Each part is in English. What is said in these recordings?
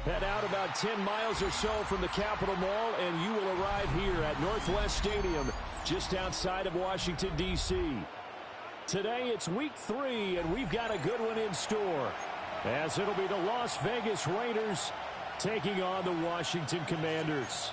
Head out about 10 miles or so from the Capitol Mall, and you will arrive here at Northwest Stadium, just outside of Washington, D.C. Today, it's Week 3, and we've got a good one in store, as it'll be the Las Vegas Raiders taking on the Washington Commanders.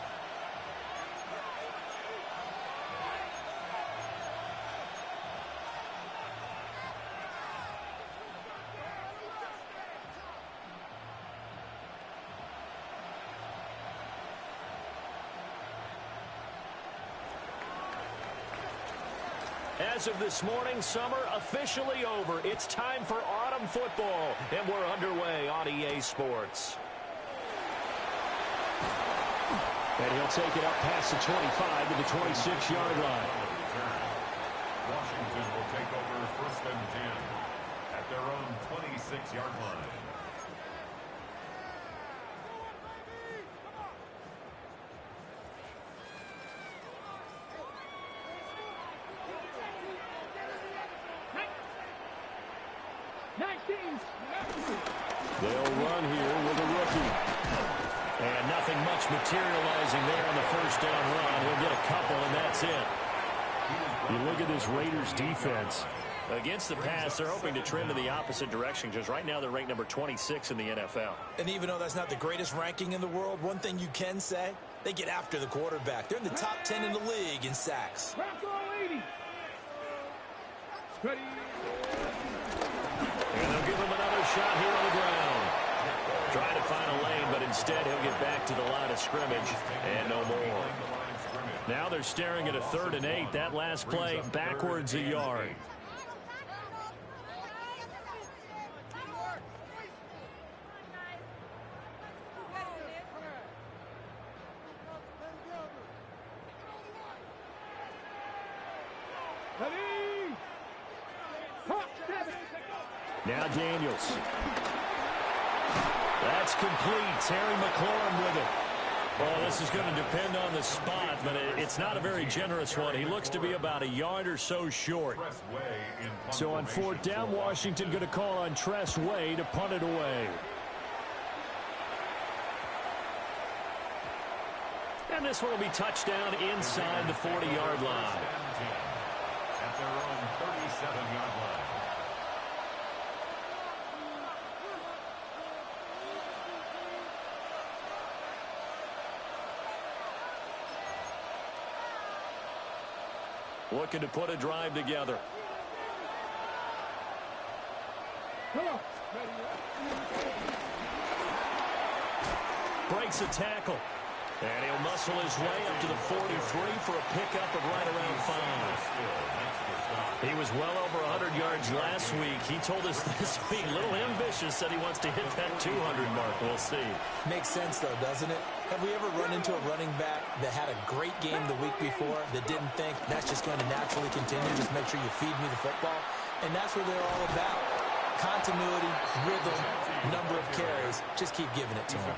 As of this morning, summer officially over. It's time for autumn football, and we're underway on EA Sports. And he'll take it up past the 25 to the 26-yard line. Washington will take over 1st and 10 at their own 26-yard line. They'll run here with a rookie. And nothing much materializing there on the first down run. He'll get a couple, and that's it. You look at this Raiders defense. Against the pass, they're hoping to trend in the opposite direction, because right now they're ranked number 26 in the NFL. And even though that's not the greatest ranking in the world, one thing you can say, they get after the quarterback. They're in the top 10 in the league in sacks. And they'll give him another shot here on the ground. Trying to find a lane, but instead he'll get back to the line of scrimmage and no more. Now they're staring at a 3rd and 8. That last play backwards a yard. Now Daniels. That's complete. Terry McLaurin with it. Well, this is going to depend on the spot, but it's not a very generous one. He looks to be about a yard or so short. So on 4th down, Washington going to call on Tress Way to punt it away. And this one will be touchdown inside the 40-yard line. At their own 37-yard line. Looking to put a drive together. Breaks a tackle. And he'll muscle his way up to the 43 for a pickup of right around 5. He was well over 100 yards last week. He told us this week, a little ambitious, said he wants to hit that 200 mark. We'll see. Makes sense, though, doesn't it? Have we ever run into a running back that had a great game the week before that didn't think that's just going to naturally continue? Just make sure you feed me the football. And that's what they're all about. Continuity, rhythm, number of carries. Just keep giving it to him.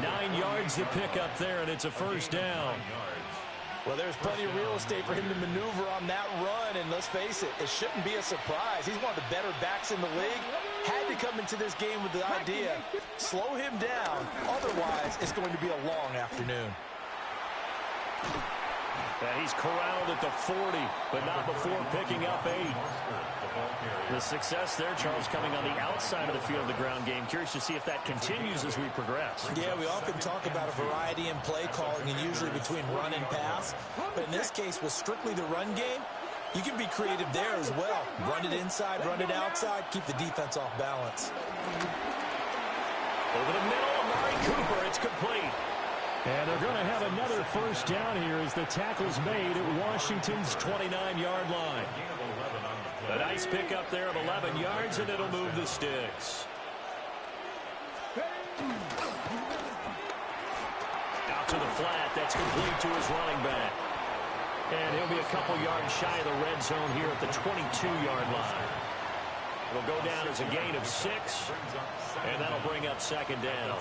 9 yards to pick up there, and it's a 1st down. Well, there's plenty of real estate for him to maneuver on that run, and let's face it, it shouldn't be a surprise. He's one of the better backs in the league. Had to come into this game with the idea, slow him down, otherwise it's going to be a long afternoon. Yeah, he's corralled at the 40, but not before picking up 8. The success there, Charles, coming on the outside of the field of the ground game. Curious to see if that continues as we progress. Yeah, we often talk about a variety in play calling and usually between run and pass. But in this case, with strictly the run game, you can be creative there as well. Run it inside, run it outside, keep the defense off balance. Over the middle, Amari Cooper, it's complete. And they're going to have another 1st down here as the tackle's made at Washington's 29-yard line. A nice pickup there of 11 yards, and it'll move the sticks. Out to the flat. That's complete to his running back. And he'll be a couple yards shy of the red zone here at the 22-yard line. It'll go down as a gain of 6, and that'll bring up 2nd down.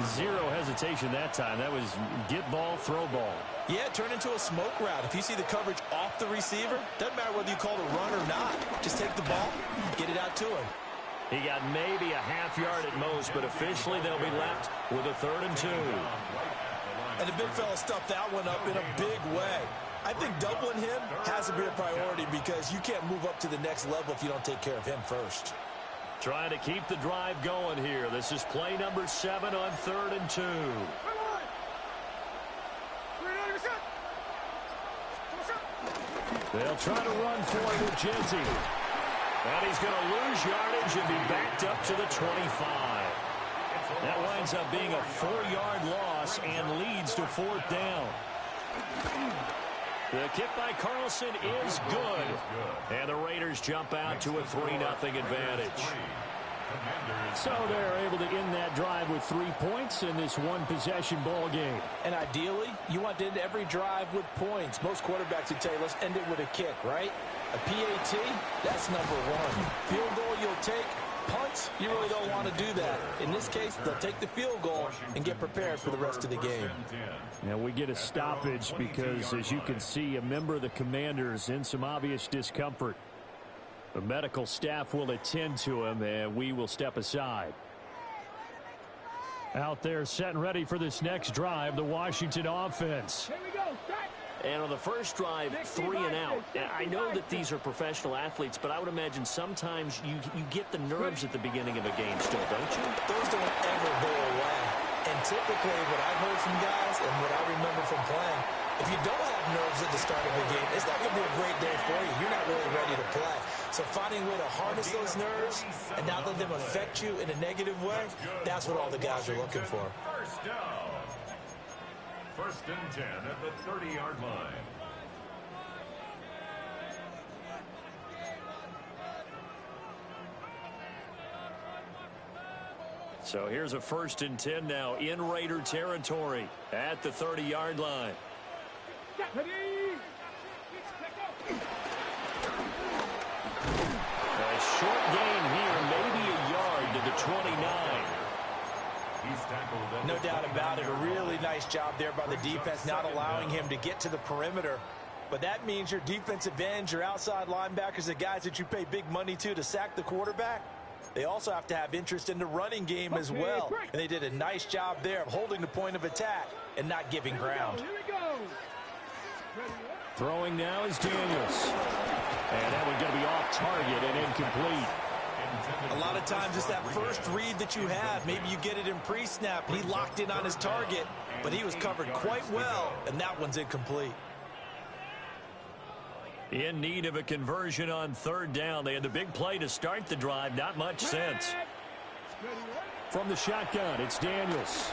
Zero hesitation that time. That was get ball, throw ball. Yeah, turn into a smoke route. If you see the coverage off the receiver, doesn't matter whether you call it a run or not. Just take the ball, get it out to him. He got maybe a half yard at most, but officially they'll be left with a 3rd and 2. And the big fella stuffed that one up in a big way. I think doubling him has to be a priority because you can't move up to the next level if you don't take care of him first. Trying to keep the drive going here. This is play number 7 on 3rd and 2. They'll try to run for it with Genty. And he's going to lose yardage and be backed up to the 25. That winds up being a 4-yard loss and leads to 4th down. The kick by Carlson is good. And the Raiders jump out to a 3-0 advantage. So they're able to end that drive with 3 points in this one-possession ball game. And ideally, you want to end every drive with points. Most quarterbacks would tell you, let's end it with a kick, right? A PAT, that's number 1. Field goal you'll take. Punts, you really don't want to do that. In this case, they'll take the field goal and get prepared for the rest of the game. Now we get a stoppage because, as you can see, a member of the Commanders in some obvious discomfort. The medical staff will attend to him, and we will step aside. Out there set and ready for this next drive, the Washington offense. Here we go. And on the first drive, 3 and out. I know that these are professional athletes, but I would imagine sometimes you get the nerves at the beginning of a game still, don't you? Those don't ever go away. And typically what I've heard from guys and what I remember from playing, if you don't have nerves at the start of the game, it's not going to be a great day for you. You're not really ready to play. So finding a way to harness those nerves and not let them affect you in a negative way, that's what all the guys are looking for. First down. 1st and 10 at the 30-yard line. So here's a 1st and 10 now in Raider territory at the 30-yard line. A short gain here, maybe a yard to the 29. No doubt about it. A really nice job there by the defense, not allowing him to get to the perimeter. But that means your defensive ends, your outside linebackers, the guys that you pay big money to sack the quarterback, they also have to have interest in the running game as well. And they did a nice job there of holding the point of attack and not giving ground. Throwing now is Daniels. And that one's going to be off target and incomplete. A lot of times it's that first read that you have. Maybe you get it in pre-snap. He locked in on his target, but he was covered quite well, and that one's incomplete. In need of a conversion on 3rd down. They had the big play to start the drive. Not much sense. From the shotgun, it's Daniels.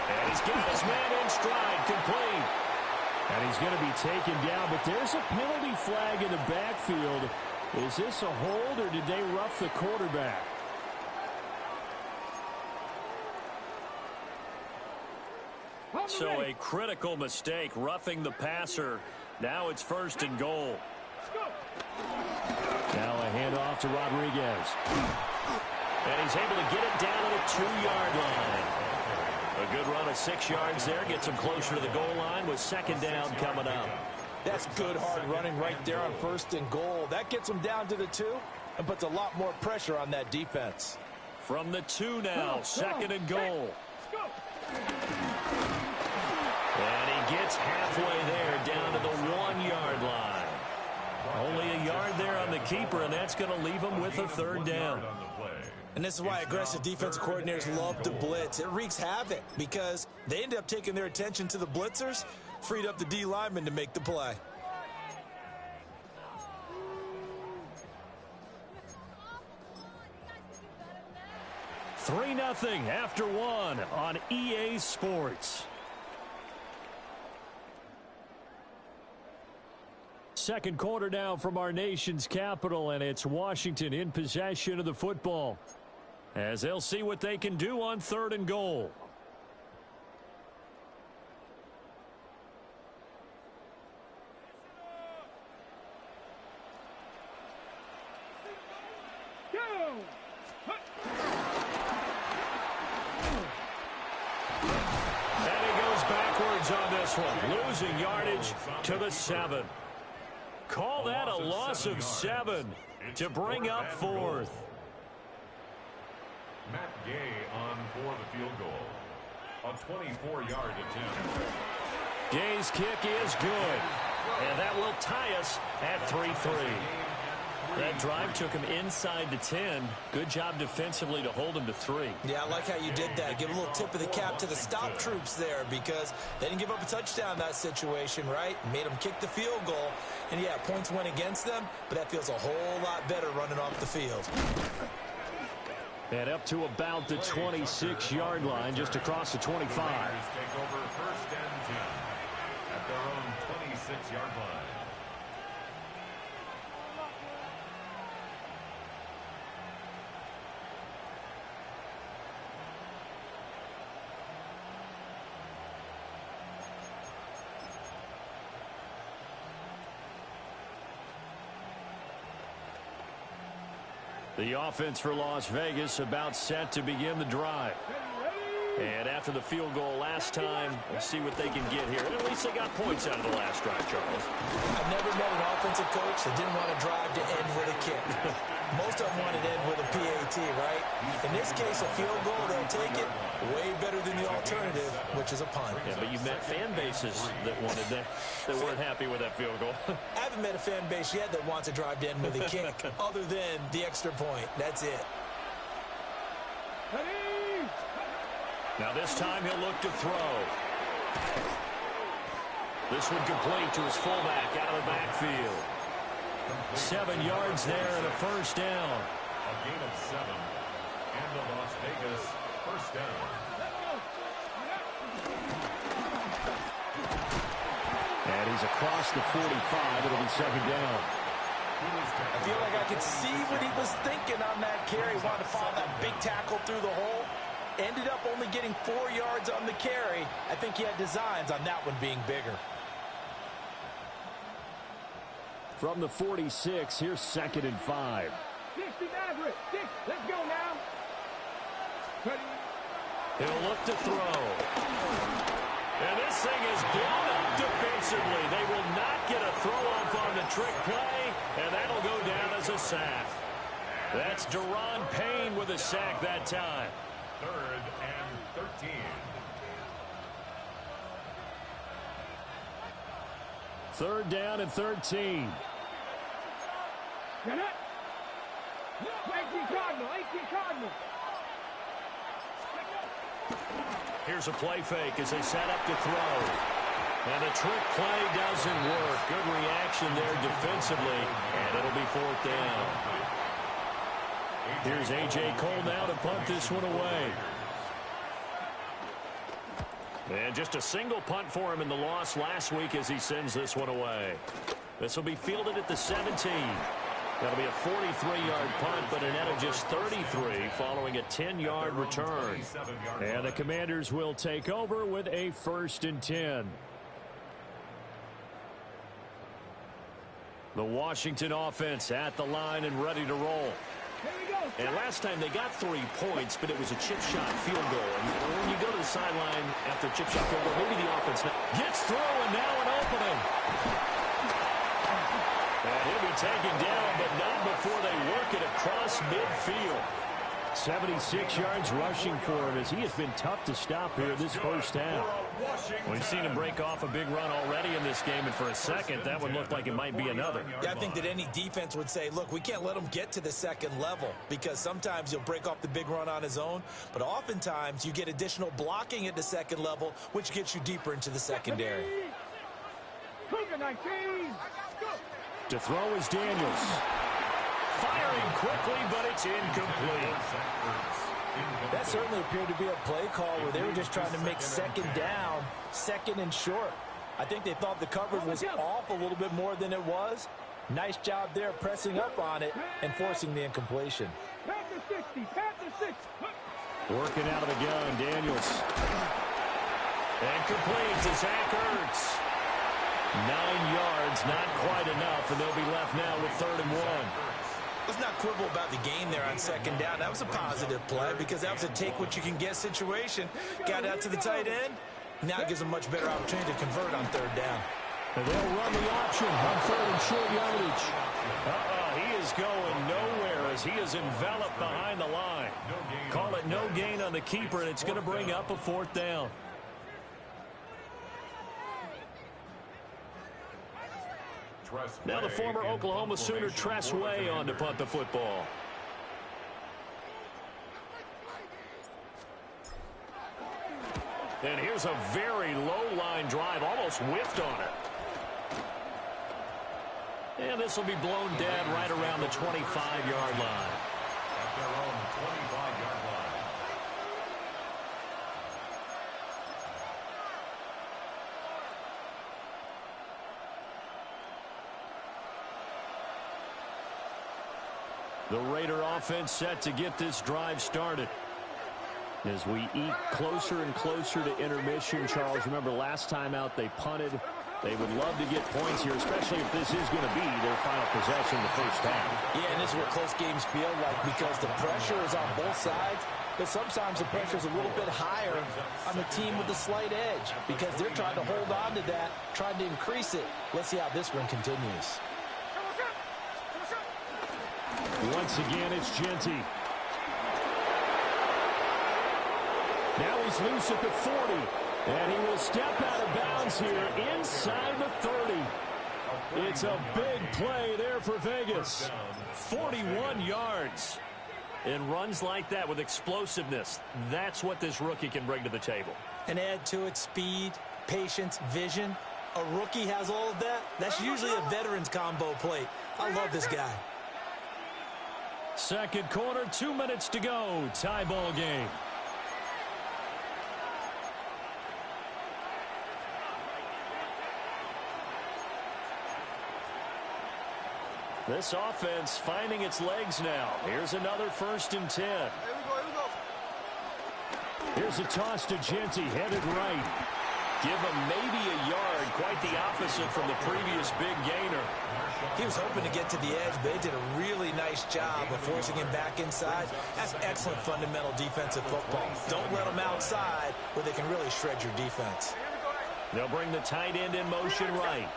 And he's got his man in stride, complete. And he's going to be taken down, but there's a penalty flag in the backfield. Is this a hold, or did they rough the quarterback? So a critical mistake, roughing the passer. Now it's 1st and goal. Now a handoff to Rodriguez. And he's able to get it down to the 2-yard line. A good run of 6 yards there. Gets him closer to the goal line with 2nd down coming up. That's good hard running right there on 1st and goal. That gets him down to the 2 and puts a lot more pressure on that defense. From the 2 now, 2nd and goal. And he gets halfway there down to the 1-yard line. Only a yard there on the keeper, and that's going to leave him with a 3rd down. And this is why aggressive defensive coordinators love to blitz. It wreaks havoc because they end up taking their attention to the blitzers, freed up the D lineman to make the play. Three 0 after 1 on EA Sports. Second quarter now from our nation's capital, and it's Washington in possession of the football as they'll see what they can do on 3rd and goal. And he goes backwards on this one, losing yardage to the 7. Call that a loss of 7 to bring up 4th. Matt Gay on for the field goal. A 24-yard attempt. Gay's kick is good. And that will tie us at 3-3. That drive took him inside the 10. Good job defensively to hold him to 3. Yeah, I like how you did that. Give a little tip of the cap to the stop troops there because they didn't give up a touchdown in that situation, right? Made them kick the field goal. And, yeah, points went against them, but that feels a whole lot better running off the field. And up to about the 26-yard line, just across the 25. Take over 1st and 10 at their own 26-yard line. The offense for Las Vegas about set to begin the drive. And after the field goal last time, we'll see what they can get here. And at least they got points out of the last drive, Charles. I've never met an offensive coach that didn't want to drive to end with a kick. Most of them wanted to end with a PAT, right? In this case, a field goal, they'll take it. Way better than the alternative, which is a punt. Yeah, but you've met fan bases that wanted that weren't happy with that field goal. I haven't met a fan base yet that wants a drive to end with a kick, other than the extra point. That's it. Now this time he'll look to throw. This one complete to his fullback out of the backfield. 7 yards there and a 1st down. A gain of 7 and the Las Vegas 1st down. And he's across the 45. It'll be 2nd down. I feel like I could see what he was thinking on that carry. Wanted to follow that big tackle through the hole. Ended up only getting 4 yards on the carry. I think he had designs on that one being bigger. From the 46, here's 2nd and 5. 60 Maverick. 6. Let's go now. He'll look to throw. And this thing is blown up defensively. They will not get a throw-off on the trick play, and that'll go down as a sack. That's Deron Payne with a sack that time. 3rd and 13. 3rd down and 13. 18 Cardinal. 18 Cardinal. Here's a play fake as they set up to throw. And the trick play doesn't work. Good reaction there defensively, and it'll be 4th down. Here's A.J. Cole now to punt this one away. And just a single punt for him in the loss last week as he sends this one away. This will be fielded at the 17. That'll be a 43-yard punt, but a net of just 33 following a 10-yard return. And the Commanders will take over with a 1st and 10. The Washington offense at the line and ready to roll. And last time they got 3 points, but it was a chip shot field goal. And when you go to the sideline after a chip shot field goal, maybe the offense gets through and now an opening. And he'll be taken down, but not before they work it across midfield. 76 yards rushing for him as he has been tough to stop here this first half. We've seen him break off a big run already in this game, and for a second, that would look like it might be another. Yeah, I think that any defense would say, look, we can't let him get to the 2nd level because sometimes he'll break off the big run on his own, but oftentimes you get additional blocking at the 2nd level, which gets you deeper into the secondary. To throw is Daniels. Firing quickly, but it's incomplete. That certainly appeared to be a play call where they were just trying to make 2nd down, 2nd and short. I think they thought the coverage was off a little bit more than it was. Nice job there pressing up on it and forcing the incompletion. Working out of the gun, Daniels. And complete to Zach Ertz. 9 yards, not quite enough, and they'll be left now with 3rd and 1. Let's not quibble about the gain there on 2nd down. That was a positive play because that was a take-what-you-can-get situation. Got out to the tight end. Now it gives them much better opportunity to convert on 3rd down. And they'll run the option on 3rd and short yardage. He is going nowhere as he is enveloped behind the line. Call it no gain on the keeper, and it's going to bring up a 4th down. Now the former Oklahoma Sooner Tress Way on to punt the football. And here's a very low-line drive, almost whiffed on it. And this will be blown dead right around the 25-yard line. At their own 25-yard line. The Raider offense set to get this drive started. As we eat closer and closer to intermission, Charles, remember last time out they punted. They would love to get points here, especially if this is going to be their final possession in the first half. Yeah, and this is what close games feel like because the pressure is on both sides, but sometimes the pressure is a little bit higher on the team with the slight edge because they're trying to hold on to that, trying to increase it. Let's see how this one continues. Once again, it's Genty. Now he's loose at the 40. And he will step out of bounds here inside the 30. It's a big play there for Vegas. 41 yards. And runs like that with explosiveness. That's what this rookie can bring to the table. And add to it speed, patience, vision. A rookie has all of that. That's usually a veteran's combo plate. I love this guy. Second quarter, 2 minutes to go. Tie ball game. This offense finding its legs now. Here's another 1st and 10. Here's a toss to Genty, headed right. Give him maybe a yard, quite the opposite from the previous big gainer. He was hoping to get to the edge, but they did a really nice job of forcing him back inside. That's excellent fundamental defensive football. Don't let them outside where they can really shred your defense. They'll bring the tight end in motion right.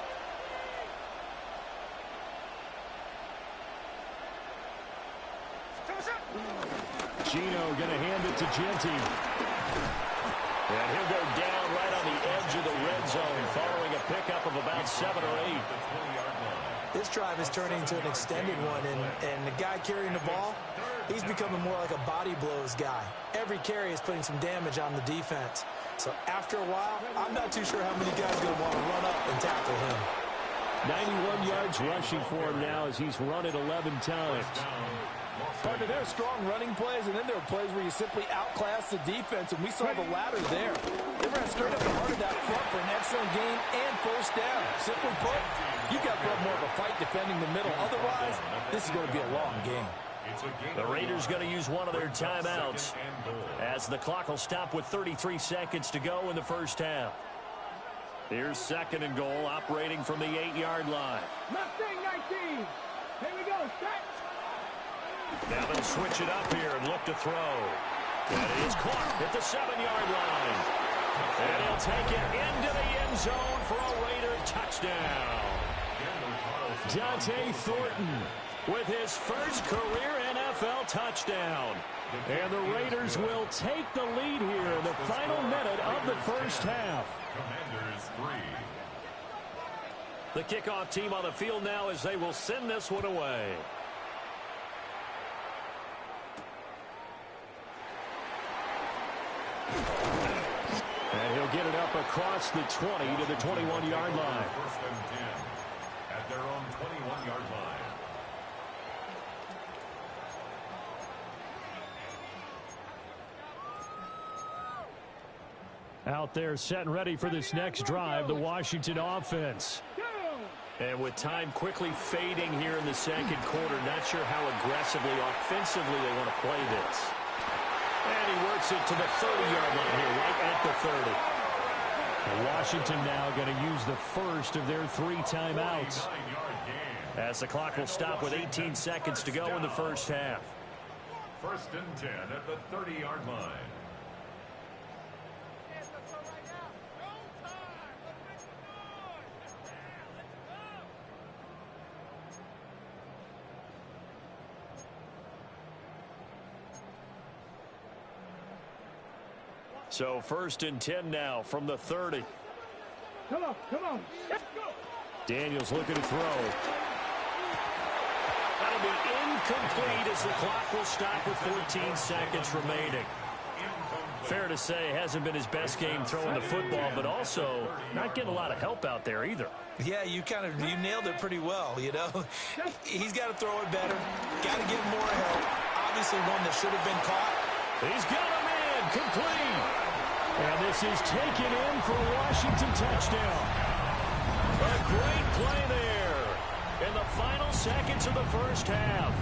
Gino going to hand it to Genty. And he'll go down right on the edge of the red zone following a pickup of about 7 or 8. This drive is turning into an extended one, and the guy carrying the ball, he's becoming more like a body blows guy. Every carry is putting some damage on the defense. So after a while, I'm not too sure how many guys are going to want to run up and tackle him. 91 yards rushing for him now as he's run it 11 times. Partner, there are strong running plays, and then there are plays where you simply outclass the defense, and we saw the latter there. They ran straight up the heart of that front for an excellent gain and 1st down. Simply put, you've got to put more of a fight defending the middle. Otherwise, this is going to be a long game. The Raiders going to use one of their timeouts as the clock will stop with 33 seconds to go in the first half. Here's 2nd and goal, operating from the 8-yard line. Mustang 19. Here we go. Set. Now they'll switch it up here and look to throw. And it is caught at the 7-yard line. And he'll take it into the end zone for a Raider touchdown. Dante Thornton with his first career NFL touchdown. And the Raiders will take the lead here in the final minute of the first half. Commanders 3. The kickoff team on the field now as they will send this one away. And he'll get it up across the 20 to the 21-yard line. 1st and 10 at their own 21-yard line. Out there set and ready for this next drive, the Washington offense. And with time quickly fading here in the second quarter, not sure how aggressively, offensively they want to play this. And he works it to the 30-yard line here, right at the 30. And Washington now going to use the first of their 3 timeouts. As the clock will stop with 18 seconds to go in the first half. 1st and 10 at the 30-yard line. So 1st and 10 now from the 30. Come on, come on. Let's go. Daniels looking to throw. That'll be incomplete as the clock will stop with 14 seconds remaining. Fair to say, hasn't been his best game throwing the football, but also not getting a lot of help out there either. Yeah, you nailed it pretty well, you know. He's got to throw it better. Got to get more help. Obviously one that should have been caught. He's got him in, complete. And this is taken in for a Washington touchdown. A great play there in the final seconds of the first half.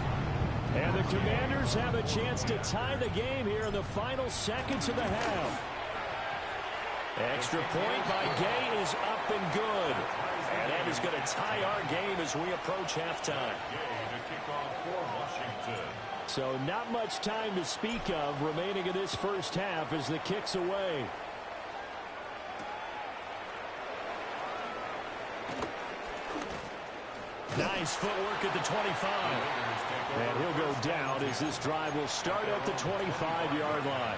And the Commanders have a chance to tie the game here in the final seconds of the half. Extra point by Gay is up and good. And that is going to tie our game as we approach halftime. So not much time to speak of remaining in this first half as the kick's away. Nice footwork at the 25. And he'll go down as this drive will start at the 25-yard line.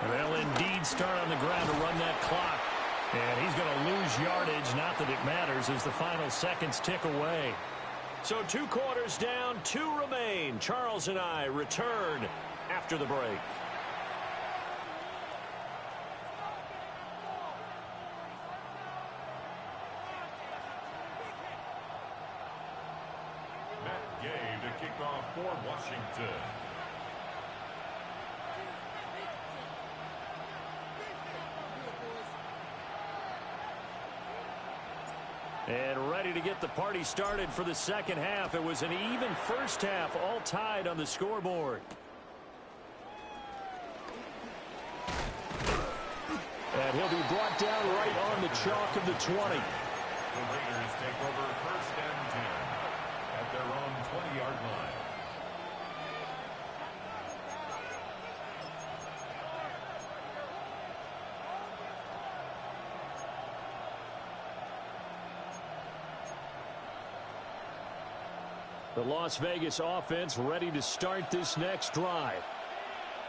They'll indeed start on the ground to run that clock. And he's going to lose yardage, not that it matters, as the final seconds tick away. So 2 quarters down, 2 remain. Charles and I return after the break. Matt Gay to kick off for Washington. And ready to get the party started for the second half. It was an even first half, all tied on the scoreboard. And he'll be brought down right on the chalk of the 20. The Raiders take over 1st and 10 at their own 20-yard line. The Las Vegas offense ready to start this next drive.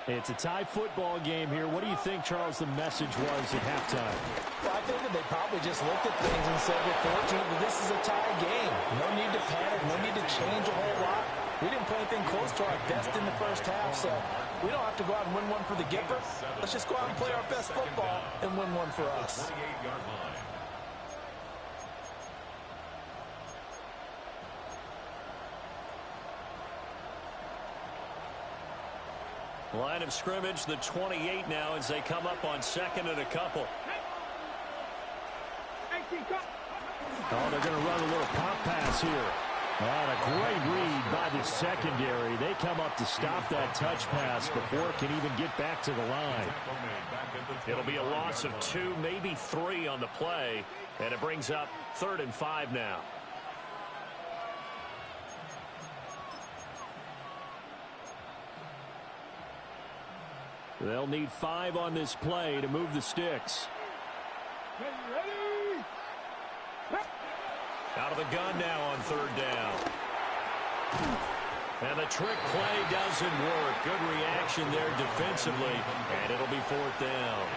It's a tie football game here. What do you think, Charles, the message was at halftime? Well, I think that they probably just looked at things and said, we're fortunate that this is a tie game. No need to panic. No need to change a whole lot. We didn't play anything close to our best in the first half, so we don't have to go out and win one for the Gipper. Let's just go out and play our best football and win one for us. 28-yard line. Line of scrimmage, the 28 now as they come up on 2nd and a couple. Oh, they're going to run a little pop pass here. And a great read by the secondary. They come up to stop that touch pass before it can even get back to the line. It'll be a loss of 2, maybe 3 on the play, and it brings up 3rd and 5 now. They'll need 5 on this play to move the sticks. Ready? Out of the gun now on 3rd down. And the trick play doesn't work. Good reaction there defensively, and it'll be 4th down.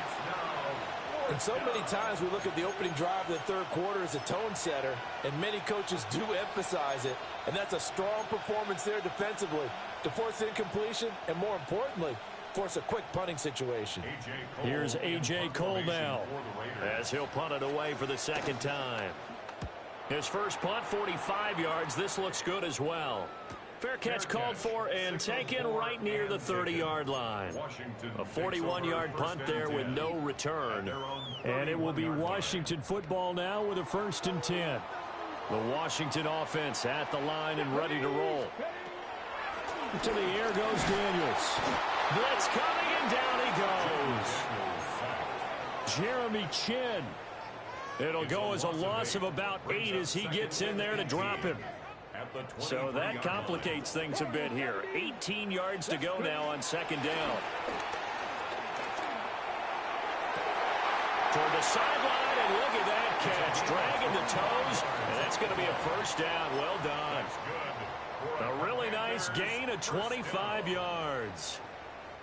And so many times we look at the opening drive of the 3rd quarter as a tone setter, and many coaches do emphasize it. And that's a strong performance there defensively to force incompletion and, more importantly, force a quick punting situation. Here's A.J. Cole now as he'll punt it away for the 2nd time. His first punt, 45 yards. This looks good as well. Fair catch called for and taken right near the 30-yard line. A 41-yard punt there with no return. And it will be Washington football now with a 1st and 10. The Washington offense at the line and ready to roll. To the air goes Daniels. Blitz coming, and down he goes. Jeremy Chin. It'll go as a loss of about 8 as he gets in there to drop him. at the 23. So that complicates things a bit here. 18 yards to go now on second down. Toward the sideline, and look at that catch. Dragging the toes, and that's going to be a first down. Well done. A really nice gain of 25 yards.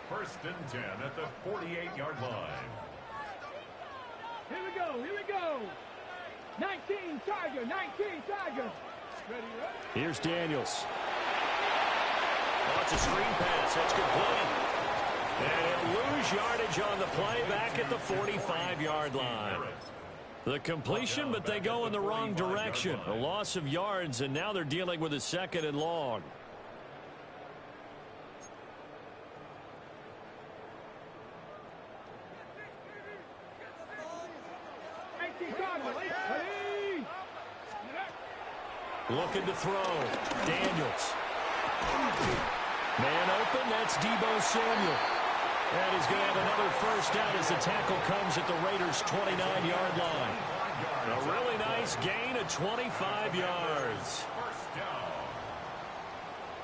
First and 10 at the 48-yard line. Here we go, here we go. 19 Tiger, 19 Tiger. Ready, ready. Here's Daniels. Oh, it's a screen pass. That's complete. And he'll lose yardage on the play back at the 45-yard line. The completion, but they go in the wrong direction. A loss of yards, and now they're dealing with a second and long. Looking to throw. Daniels. Man open, that's Deebo Samuel. And he's going to have another first down as the tackle comes at the Raiders' 29-yard line. A really nice gain of 25 yards. First down.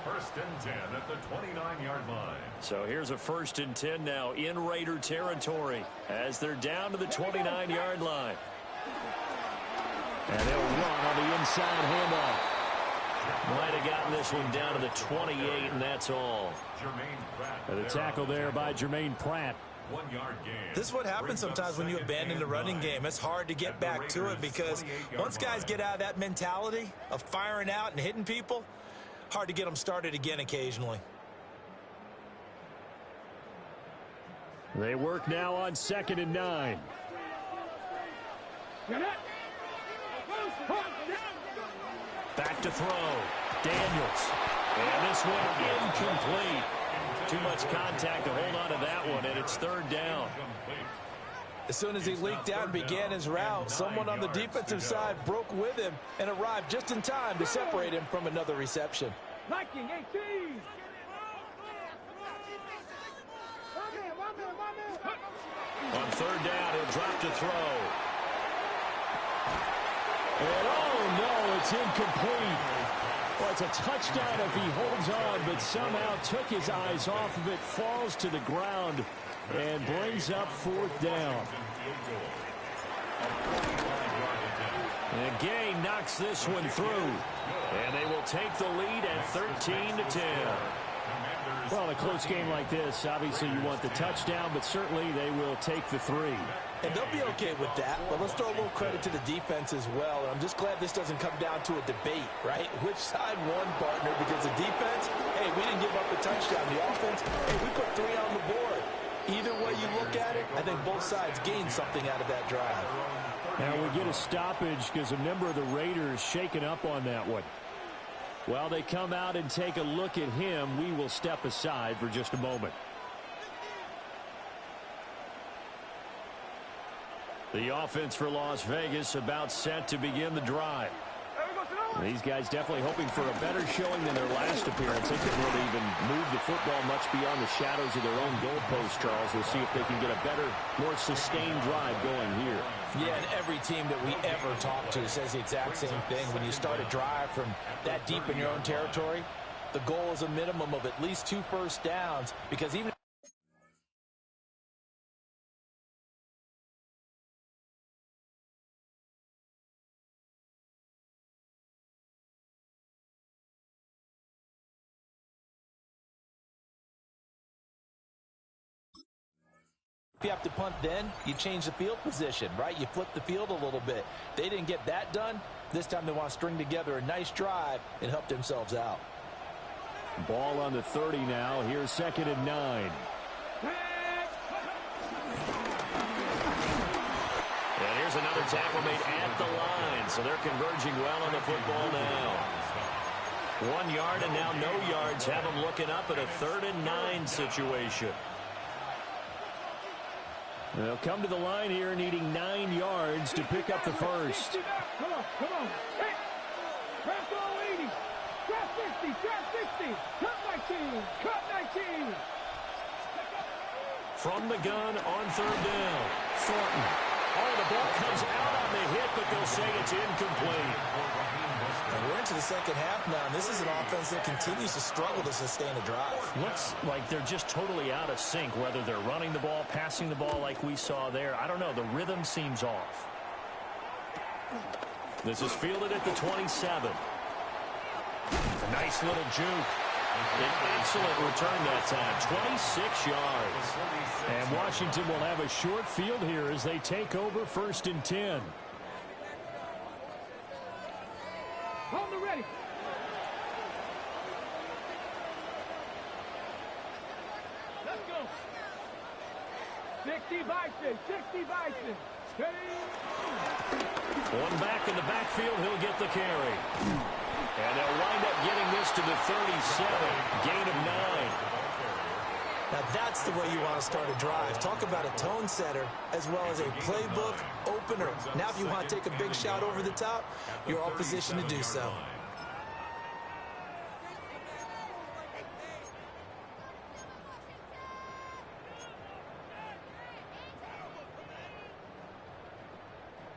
First and 10 at the 29-yard line. So here's a first and 10 now in Raider territory as they're down to the 29-yard line. And they'll run on the inside handoff. Might have gotten this one down to the 28, and that's all. And the tackle there by Jermaine Pratt. 1 yard gain. This is what happens sometimes when you abandon the running game. It's hard to get back to it because once guys get out of that mentality of firing out and hitting people, hard to get them started again occasionally. They work now on 2nd and 9. Back to throw. Daniels. And this one incomplete. Too much contact to hold on to that one, and it's third down. As soon as he leaked out and began his route, someone on the defensive side broke with him and arrived just in time to separate him from another reception. Liking 18. On third down, he'll drop to throw. And oh no, it's incomplete. Well, it's a touchdown if he holds on, but somehow took his eyes off of it, falls to the ground, and brings up fourth down. And Gay knocks this one through. And they will take the lead at 13-10. Well, in a close game like this, obviously you want the touchdown, but certainly they will take the 3. And they'll be okay with that, but let's throw a little credit to the defense as well. And I'm just glad this doesn't come down to a debate, right? Which side won, partner? Because the defense, hey, we didn't give up a touchdown. The offense, hey, we put 3 on the board. Either way you look at it, I think both sides gained something out of that drive. Now we get a stoppage because a member of the Raiders shaken up on that one. While they come out and take a look at him, we will step aside for just a moment. The offense for Las Vegas about set to begin the drive. These guys definitely hoping for a better showing than their last appearance. They couldn't really even move the football much beyond the shadows of their own goalpost, Charles. We'll see if they can get a better, more sustained drive going here. Yeah, and every team that we ever talk to says the exact same thing. When you start a drive from that deep in your own territory, the goal is a minimum of at least 2 first downs, because even if you have to punt, then you change the field position, right? You flip the field a little bit. They didn't get that done. This time they want to string together a nice drive and help themselves out. Ball on the 30 now. Here's 2nd and 9. And here's another tackle made at the line. So they're converging well on the football now. 1 yard and now no yards. Have them looking up at a 3rd and 9 situation. They'll come to the line here needing 9 yards to pick up the first. Come on, come on. Hey, draft all 80. Draft 50, draft 60. Cut 19, cut 19. From the gun on 3rd down. Thornton. Oh, the ball comes out on the hit but they'll say it's incomplete. And we're into the second half now, and this is an offense that continues to struggle to sustain a drive. Looks like they're just totally out of sync, whether they're running the ball, passing the ball like we saw there. I don't know. The rhythm seems off. This is fielded at the 27. A nice little juke. An excellent return that time. 26 yards. And Washington will have a short field here as they take over 1st and 10. Hold the ready. Let's go. 60 Bison. 60 Bison. One back in the backfield. He'll get the carry. And they'll wind up getting this to the 37. Gain of 9. Now that's the way you want to start a drive. Talk about a tone setter as well as a playbook opener. Now if you want to take a big shot over the top, you're all positioned to do so.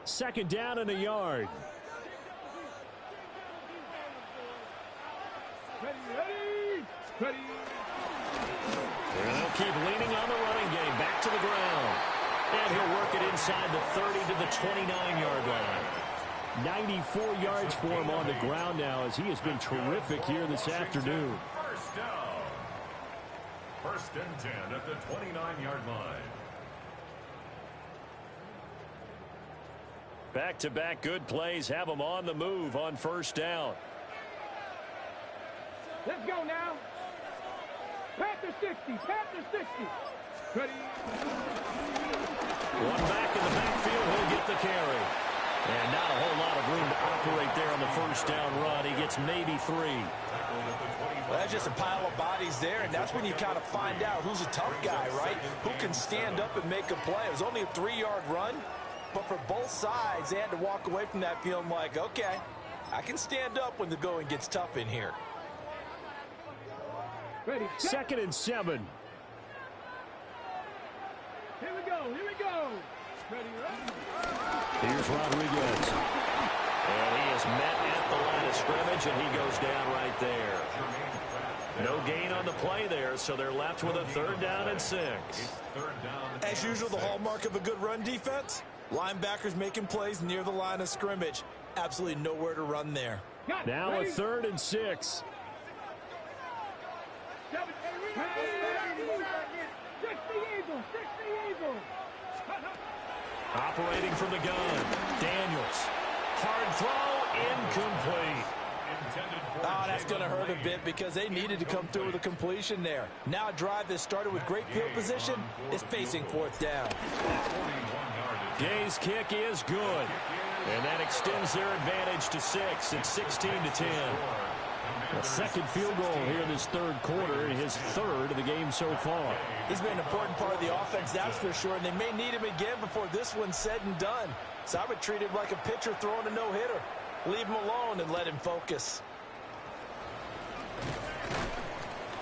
Second down and a yard. Ready. And they'll keep leaning on the running game. Back to the ground. And he'll work it inside the 30 to the 29-yard line. 94 yards for him on the ground now as he has been terrific here this afternoon. First down. 1st and 10 at the 29-yard line. Back-to-back good plays have them on the move on 1st down. Let's go now. Panther 60. Panther 60. Ready. One back in the backfield. He'll get the carry. And not a whole lot of room to operate there on the 1st down run. He gets maybe 3. Well, that's just a pile of bodies there, and that's when you kind of find out who's a tough guy, right? Who can stand up and make a play. It was only a 3-yard run, but for both sides, they had to walk away from that feeling like, okay, I can stand up when the going gets tough in here. Ready. 2nd and 7. Here we go. Ready. Here's Rodriguez. And he is met at the line of scrimmage, and he goes down right there. No gain on the play there, so they're left with a 3rd down and 6. As usual, the hallmark of a good run defense, linebackers making plays near the line of scrimmage. Absolutely nowhere to run there. Now a 3rd and 6. 60 Eagles. Operating from the gun. Daniels. Hard throw. Incomplete. Oh, that's going to hurt a bit because they needed to come through with a completion there. Now a drive that started with great field position is facing 4th down. Gay's kick is good. And that extends their advantage to 6. It's 16 to 10. A second field goal here in this 3rd quarter, his 3rd of the game so far. He's been an important part of the offense, that's for sure, and they may need him again before this one's said and done. So I would treat him like a pitcher throwing a no-hitter. Leave him alone and let him focus.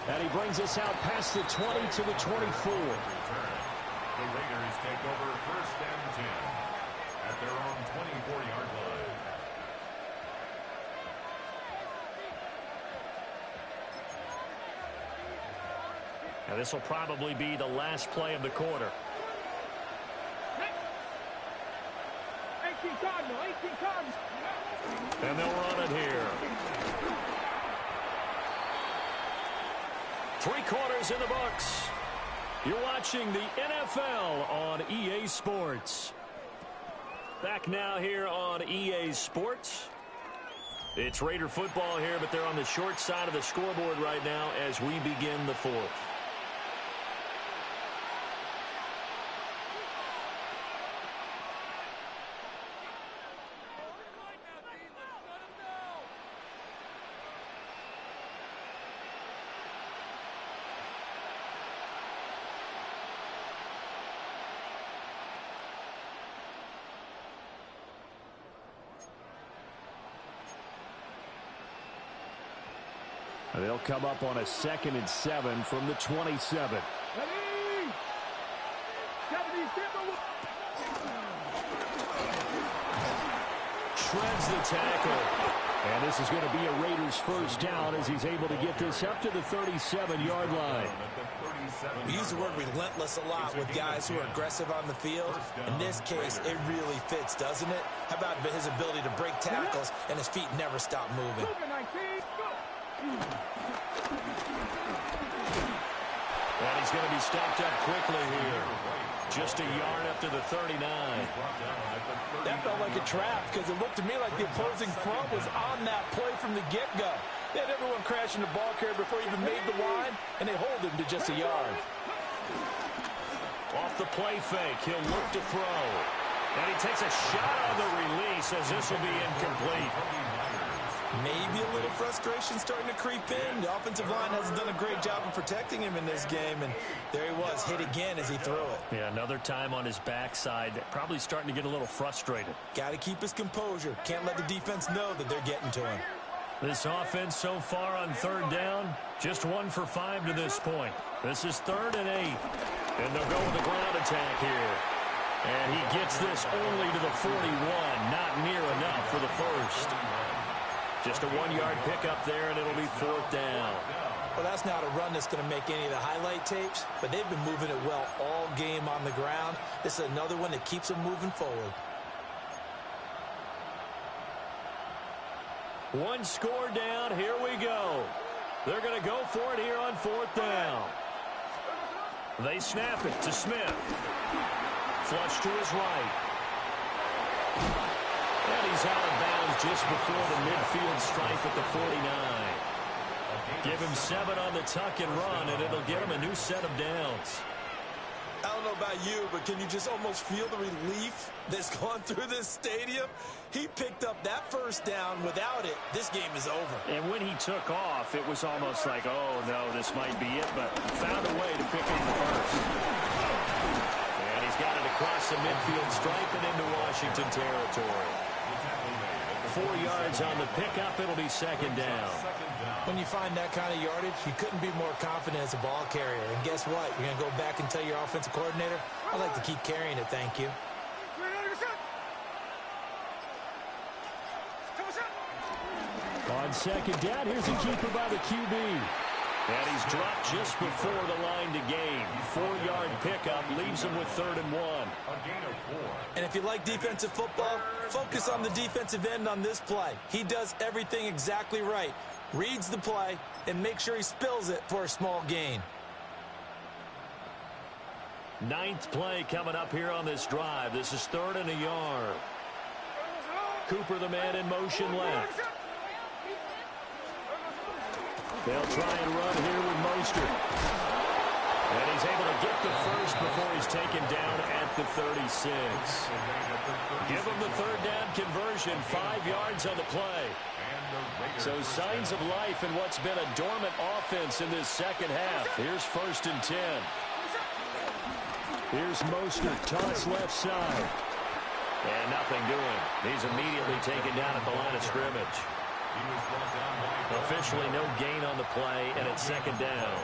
And he brings us out past the 20 to the 24. The Raiders take over 1st and 10 at their own 24-yard line. Now this will probably be the last play of the quarter. 18 Cardinal. And they'll run it here. 3 quarters in the books. You're watching the NFL on EA Sports. Back now here on EA Sports. It's Raider football here, but they're on the short side of the scoreboard right now as we begin the 4th. They'll come up on a 2nd and 7 from the 27. Ready. 70 Simba. shreds the tackle. And this is going to be a Raiders first down as he's able to get this up to the 37-yard line. We use the word relentless a lot with guys who are aggressive on the field. In this case, it really fits, doesn't it? How about his ability to break tackles and his feet never stop moving? And he's going to be stopped up quickly here. Just a yard up to the 39. That felt like a trap because it looked to me like the opposing front was on that play from the get-go. They had everyone crashing the ball carrier before he even made the line, and they hold him to just a yard. Off the play fake, he'll look to throw. And he takes a shot on the release as this will be incomplete. Maybe a little frustration starting to creep in. The offensive line hasn't done a great job of protecting him in this game, and there he was, hit again as he threw it. Yeah, another time on his backside, probably starting to get a little frustrated. Got to keep his composure. Can't let the defense know that they're getting to him. This offense so far on third down, just 1 for 5 to this point. This is 3rd and 8, and they'll go with a ground attack here. And he gets this only to the 41, not near enough for the first. Just a 1-yard pickup there, and it'll be 4th down. Well, that's not a run that's going to make any of the highlight tapes, but they've been moving it well all game on the ground. This is another one that keeps them moving forward. One score down. Here we go. They're going to go for it here on 4th down. They snap it to Smith. Flush to his right. And he's out of bounds just before the midfield stripe at the 49. Give him 7 on the tuck and run, and it'll get him a new set of downs. I don't know about you, but can you just almost feel the relief that's gone through this stadium? He picked up that first down. Without it, this game is over. And when he took off, it was almost like, oh, no, this might be it, but found a way to pick up the first. And he's got it across the midfield stripe and into Washington territory. 4 yards on the pickup. It'll be 2nd down. When you find that kind of yardage, you couldn't be more confident as a ball carrier. And guess what? You're going to go back and tell your offensive coordinator, I'd like to keep carrying it, thank you. On 2nd down, here's a keeper by the QB. And he's dropped just before the line to gain. 4-yard pickup leaves him with 3rd and 1. And if you like defensive football, focus on the defensive end on this play. He does everything exactly right. Reads the play and make sure he spills it for a small gain. 9th play coming up here on this drive. This is 3rd and a yard. Cooper, the man in motion left. They'll try and run here with Mostert. And he's able to get the first before he's taken down at the 36. Give him the 3rd down conversion. 5 yards on the play. So signs of life in what's been a dormant offense in this second half. Here's 1st and 10. Here's Mostert, toss left side. And nothing doing. He's immediately taken down at the line of scrimmage. Officially no gain on the play, and it's 2nd down.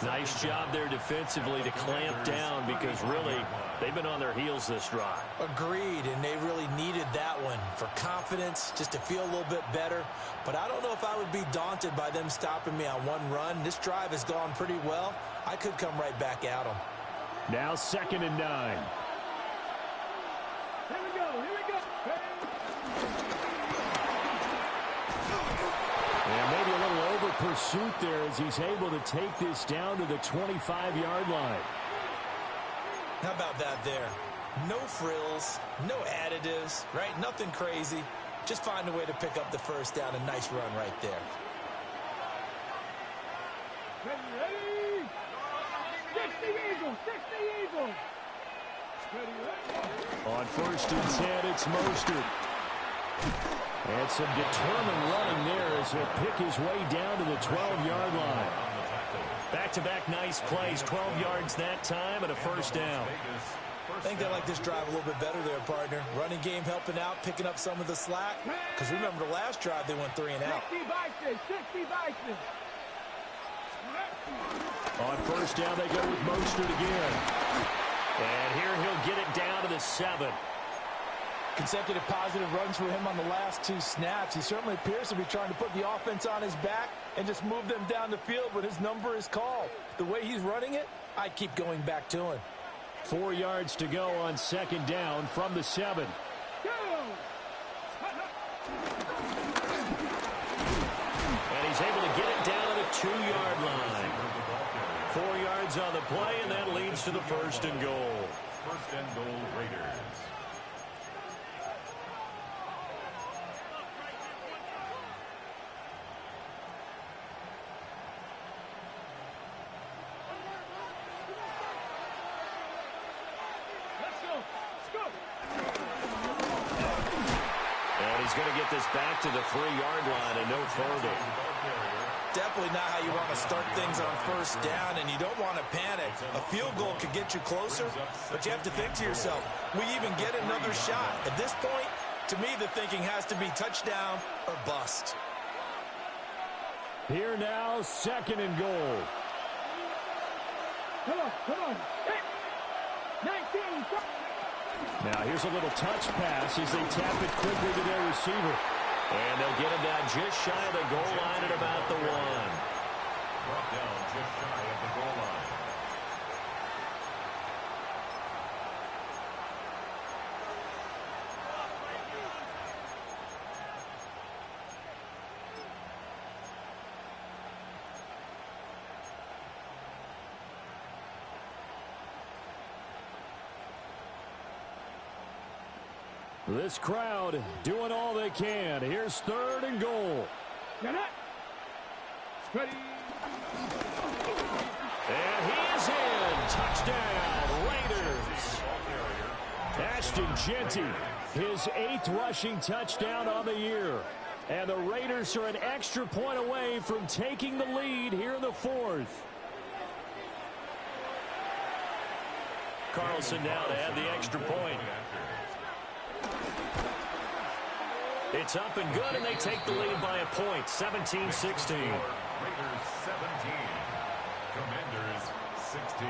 Nice job there defensively to clamp down because really they've been on their heels this drive. Agreed, and they really needed that one for confidence, just to feel a little bit better. But I don't know if I would be daunted by them stopping me on one run. This drive has gone pretty well. I could come right back at them. Now 2nd and 9. Here we go, here we go. And maybe a little over pursuit there as he's able to take this down to the 25-yard line. How about that there? No frills, no additives, right? Nothing crazy. Just find a way to pick up the first down. A nice run right there. Ready? 60 Eagles, 60 Eagles. On 1st and 10, it's Mostert. And some determined running there as he'll pick his way down to the 12-yard line. Back-to-back nice plays, 12 yards that time and a 1st down. I think they like this drive a little bit better there, partner. Running game helping out, picking up some of the slack. Because remember the last drive, they went 3 and out. 60 Bison. On 1st down, they go with Mostert again. And here he'll get it down to the 7. Consecutive positive runs for him on the last 2 snaps. He certainly appears to be trying to put the offense on his back and just move them down the field when his number is called. The way he's running it, I keep going back to him. 4 yards to go on 2nd down from the 7. And he's able to get it down to the 2-yard line. 4 yards on the play, and that leads to the 1st and goal. 1st and goal, Raiders. He's going to get this back to the 3-yard line and no further. Definitely not how you want to start things on 1st down, and you don't want to panic. A field goal could get you closer, but you have to think to yourself, we even get another shot. At this point, to me, the thinking has to be touchdown or bust. Here now, 2nd and goal. Come on. 19. Now here's a little touch pass as they tap it quickly to their receiver. And they'll get him down just shy of the goal line at about the 1. Brought down just shy of the goal line. This crowd doing all they can. Here's 3rd and goal. Ready. And he's in. Touchdown, Raiders. Ashton Jeanty, his 8th rushing touchdown on the year. And the Raiders are an extra point away from taking the lead here in the 4th. Carlson now to add the extra point. It's up and good, and they take the lead by a point, 17-16. Raiders 17, Commanders 16.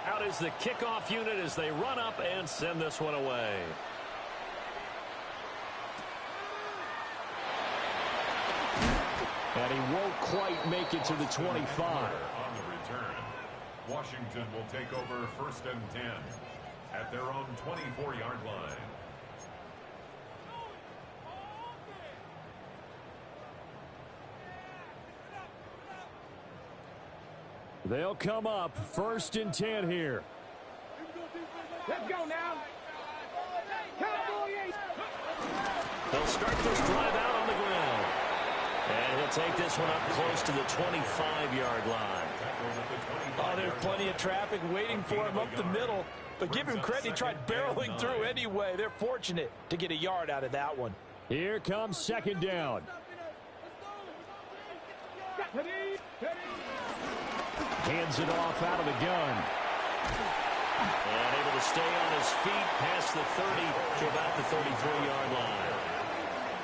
Out is the kickoff unit as they run up and send this one away. And he won't quite make it to the 25. On the return, Washington will take over 1st and 10 at their own 24-yard line. They'll come up 1st and 10 here. Let's go now. Cowboy. They'll start this drive out on the ground. And he'll take this one up close to the 25-yard line. Oh, there's plenty of traffic waiting for him up the middle. But give him credit, he tried barreling through anyway. They're fortunate to get a yard out of that one. Here comes 2nd down. Hands it off out of the gun. And able to stay on his feet past the 30 to about the 33-yard line.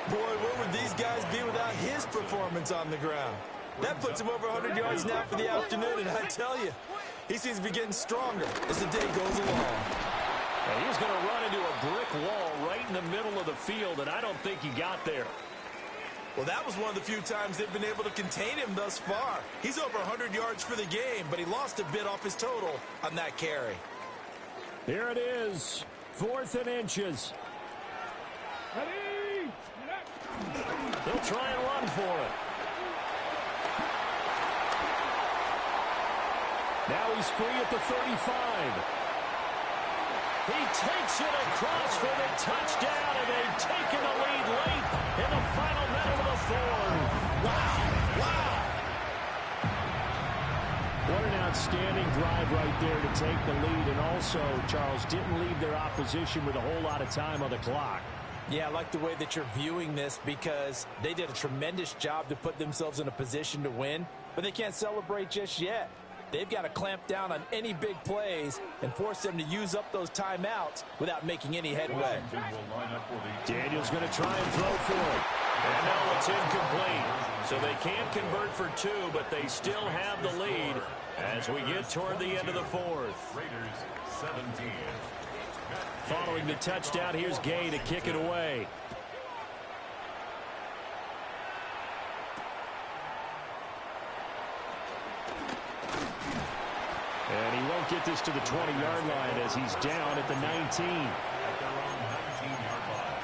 Boy, where would these guys be without his performance on the ground? That puts him over 100 yards now for the afternoon, and I tell you, he seems to be getting stronger as the day goes along. And he's going to run into a brick wall right in the middle of the field, and I don't think he got there. Well, that was one of the few times they've been able to contain him thus far. He's over 100 yards for the game, but he lost a bit off his total on that carry. Here it is, 4th and inches. Ready. They'll try and run for it. Now he's free at the 35. He takes it across for the touchdown, and they've taken the lead late in the final minute of the 4th. Wow. What an outstanding drive right there to take the lead, and also, Charles, didn't leave their opposition with a whole lot of time on the clock. Yeah, I like the way that you're viewing this because they did a tremendous job to put themselves in a position to win, but they can't celebrate just yet. They've got to clamp down on any big plays and force them to use up those timeouts without making any headway. Daniel's going to try and throw for it. And no, it's incomplete. So they can't convert for 2, but they still have the lead as we get toward the end of the 4th. Raiders 17. Following the touchdown, here's Gay to kick it away. And he won't get this to the 20-yard line as he's down at the 19. At their own 19-yard line.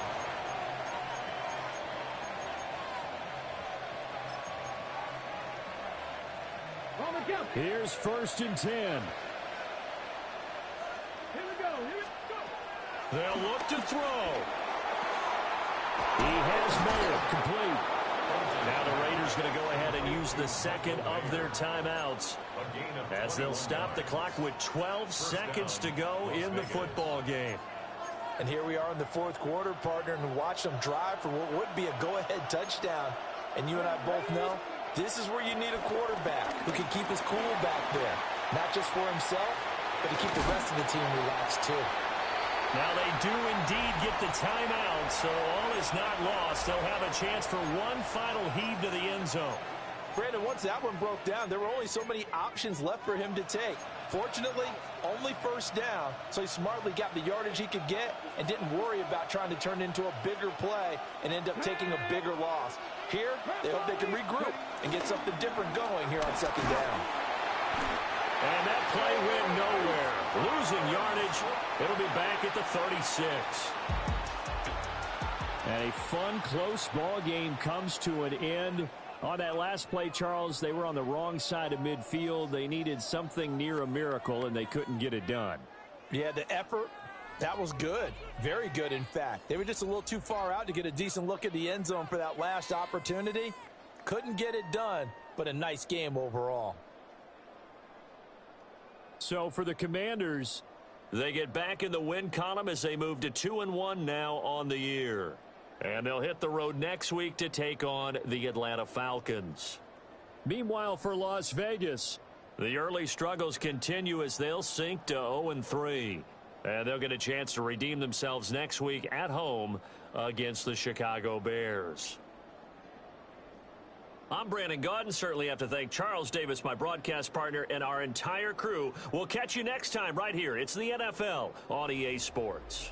On the count. Here's 1st and 10. Here we go. Here we go. They'll look to throw. He has Mayer complete. Now the Raiders going to go ahead and use the second of their timeouts as they'll stop the clock with 12 seconds to go in the football game. And here we are in the 4th quarter, partner, and watch them drive for what would be a go-ahead touchdown. And you and I both know this is where you need a quarterback who can keep his cool back there. Not just for himself, but to keep the rest of the team relaxed too. Now they do indeed get the timeout, so all is not lost. They'll have a chance for one final heave to the end zone. Brandon, once that one broke down, there were only so many options left for him to take. Fortunately, only 1st down, so he smartly got the yardage he could get and didn't worry about trying to turn it into a bigger play and end up taking a bigger loss. Here, they hope they can regroup and get something different going here on 2nd down. And that play went nowhere. Losing yardage. It'll be back at the 36. And a fun, close ball game comes to an end. On that last play, Charles, they were on the wrong side of midfield. They needed something near a miracle, and they couldn't get it done. Yeah, the effort, that was good. Very good, in fact. They were just a little too far out to get a decent look at the end zone for that last opportunity. Couldn't get it done, but a nice game overall. So for the Commanders, they get back in the win column as they move to 2-1 now on the year. And they'll hit the road next week to take on the Atlanta Falcons. Meanwhile, for Las Vegas, the early struggles continue as they'll sink to 0-3. And they'll get a chance to redeem themselves next week at home against the Chicago Bears. I'm Brandon Gaudin. Certainly have to thank Charles Davis, my broadcast partner, and our entire crew. We'll catch you next time right here. It's the NFL on EA Sports.